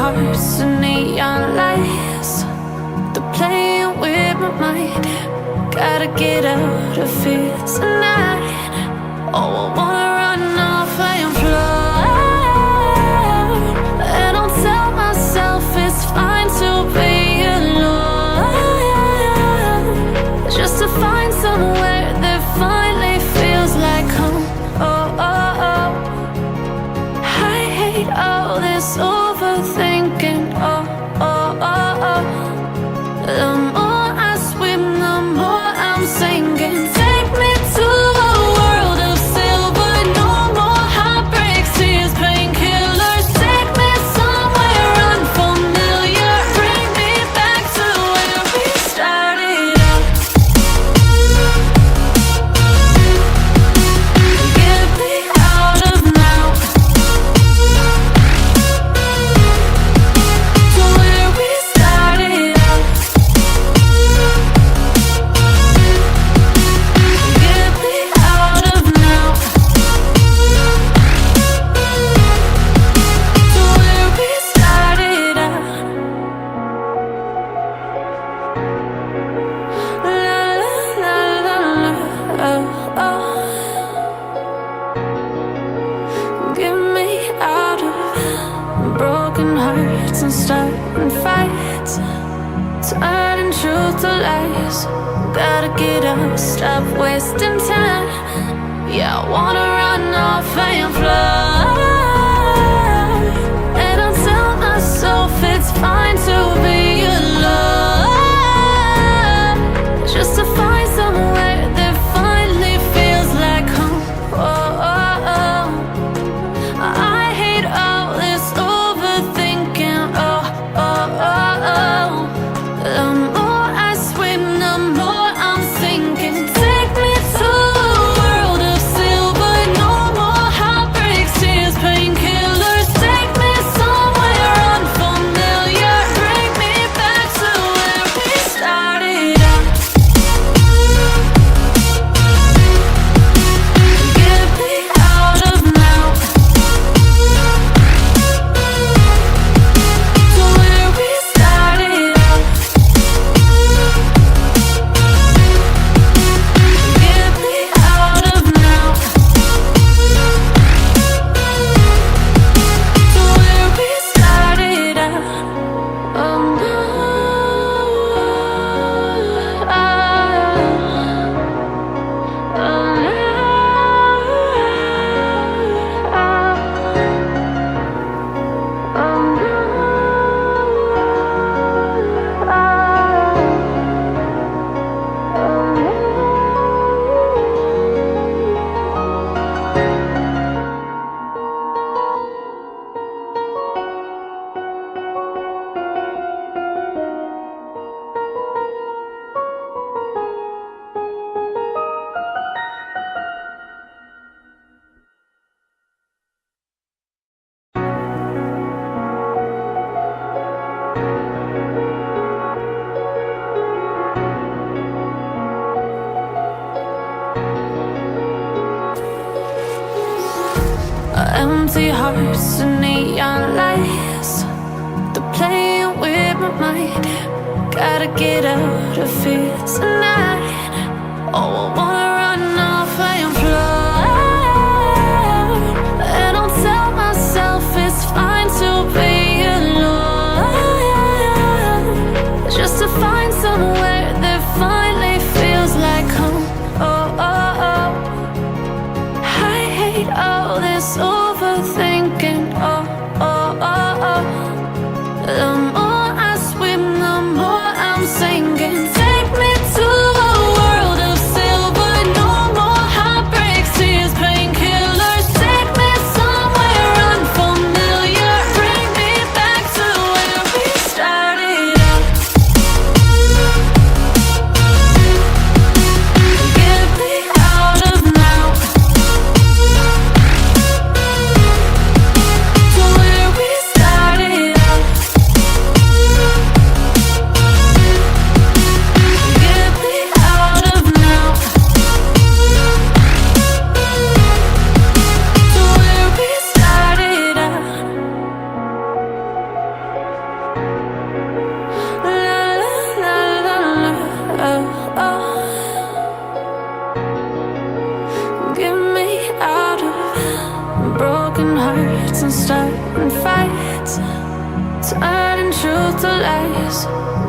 hearts and neon lights. They're playing with my mind. Gotta get out of here tonight. Oh, I wanna run off and fly. And I'll tell myself it's fine to be alone, just to find somewhere that finally feels like home. Oh, oh, oh. I hate all this overthinking. Oh, oh, oh, oh. The more I swim, the more I'm sinking. Take me to a world of silver. No more heartbreaks, tears, painkillers. Take me somewhere unfamiliar. Bring me back to where we started out. Get me out of now, to where we started out. Get me out of now, to where we started out. La la la la la, oh, oh. Get me out of broken hearts and starting fights, turning truth to lies. Gotta get up, stop wasting time. Yeah, I wanna run off and fly. And I'll tell myself it's fine to be alone, just to find somewhere that finally feels like home. Oh, oh, oh. I hate all this overthinking. Oh, oh, oh, oh. The more I swim, the more I'm sinking. Take me to a world of silver. No more heartbreaks, tears, painkillers. Take me somewhere unfamiliar. Bring me back to where we started out. Get me out of now, to where we started out. Get me out of now, to where we started out. Oh no, empty hearts and neon lights. They're playing with my mind. Gotta get out of here tonight. Oh, I wanna run off and fly. And I'll tell myself it's fine to be alone, just to find somewhere that finally feels like home. Oh, oh, oh. I hate all this overthinking. Oh, oh, oh, oh. The more I swim, the more I'm sinking. Take me to a world of silver. truth to lies.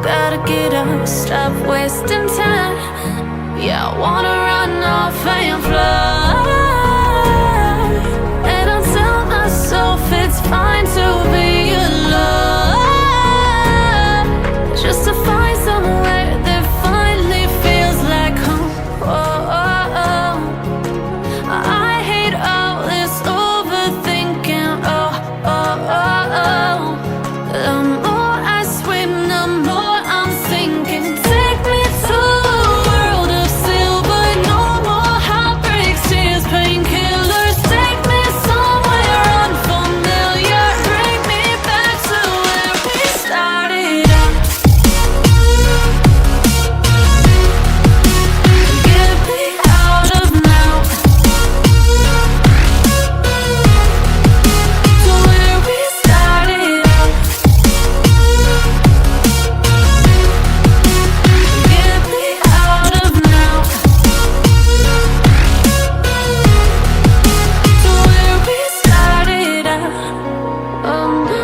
Gotta get up, stop wasting time. Yeah, I wanna run off and fly. And I'll tell myself it's fine to be alone, just to find somewhere that finally feels like home. Oh, oh, oh. I hate all this overthinking. Oh, oh, oh, oh. The more I swim, the more I'm sinking. Take me to a world of silver. No more heartbreaks, tears, painkillers. Take me somewhere unfamiliar. Bring me back to where we started out. Get me out of now, to where we started out. Get me out of now, to where we started out. Oh no,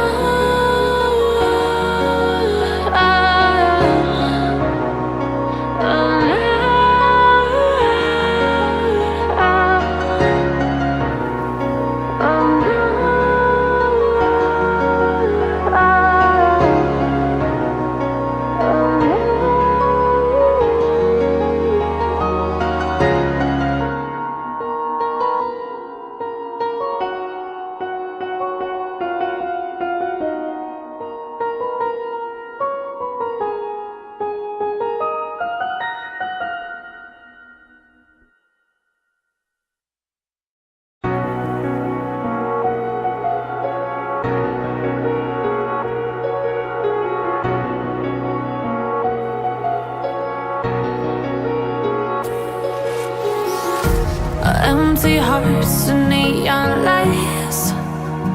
empty hearts and neon lights,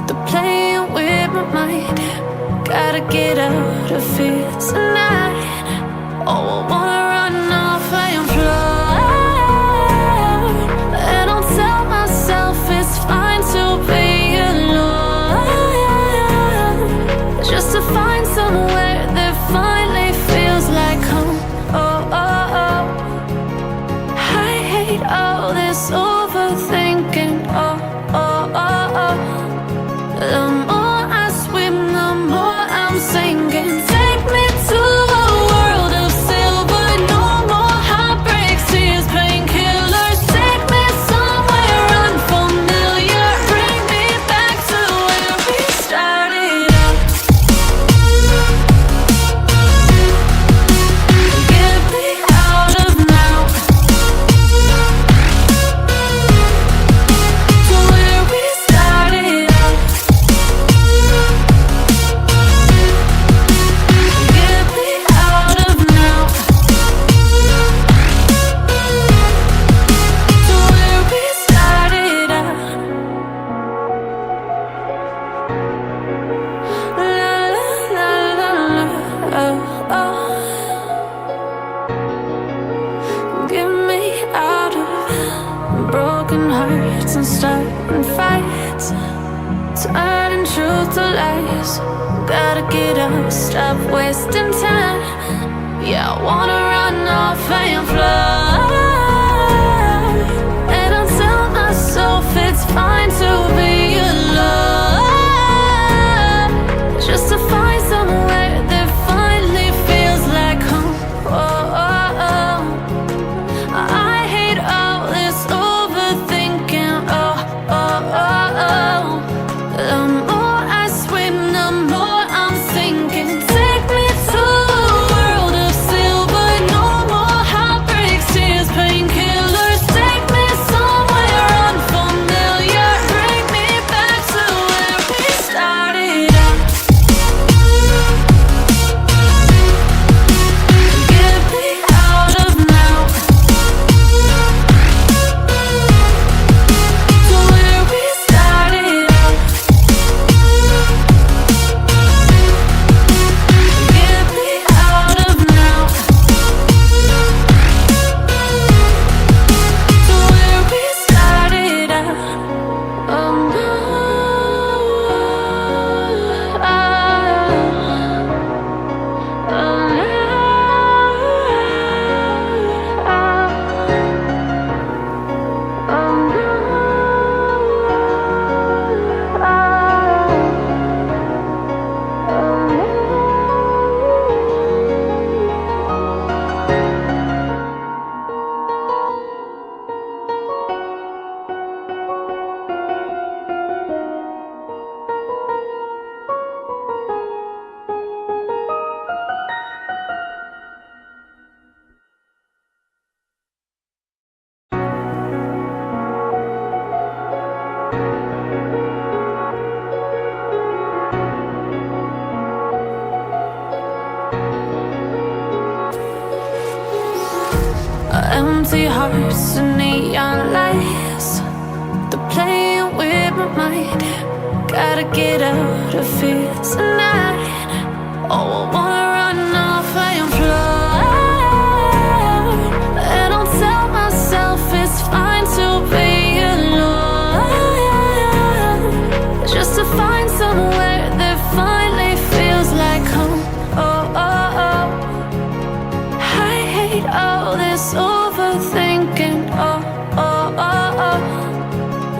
they're playing with my mind. Gotta get out of here tonight. Oh, I wanna run off and fly. And I'll tell myself it's fine to be alone, just to find somewhere that finally feels like home. Oh, oh, oh. I hate all this overthinking. Oh, oh, oh, oh. The more I swim, the more I'm sinking. Take me to a world of silver. No more heartbreaks, tears, painkillers. Take me somewhere unfamiliar. Bring me back to where we started out. Get me out of now, to where we started out. Get me out of now, to where we started out. La la la la la, oh, oh. Get me out of broken hearts and starting fights, turning truth to lies. Gotta get up, stop wasting time. Yeah, I wanna run off and fly. And I'll tell myself it's fine to be alone, just to find somewhere that finally feels like home. Oh, oh, oh. I hate all this overthinking. Oh, oh, oh, oh. The more I swim, the more I'm sinking. Take me to a world of silver. No more heartbreaks, tears, Empty hearts and neon lights, they're playing with my mind. Gotta get out of here tonight. Oh, I wanna run off and fly. And I'll tell myself it's fine to be alone, just to find somewhere that finally feels like home. Oh, oh, oh. I hate all this overthinking. Oh, oh, oh, oh.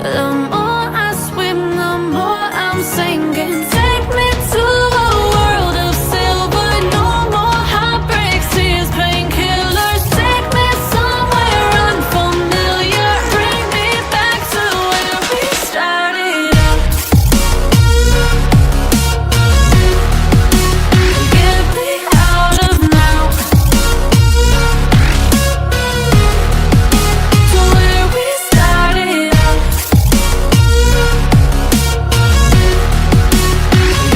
The more I swim, the more I'm sinking. Take me to a world of silver. No more heartbreaks, tears, painkillers. Take me somewhere unfamiliar. Bring me back to where we started out. Get me out of now, to where we started out.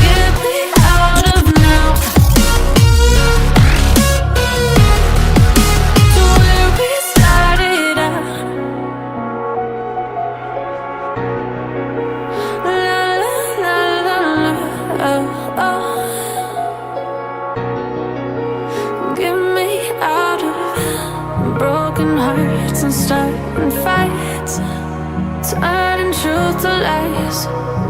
Get me out of now, to where we started out. La la la la la, oh, oh. Get me out of broken hearts and starting fights, turning truth to lies.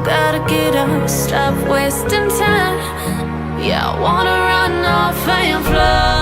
Gotta get up, stop wasting time. Yeah, I wanna run off and fly.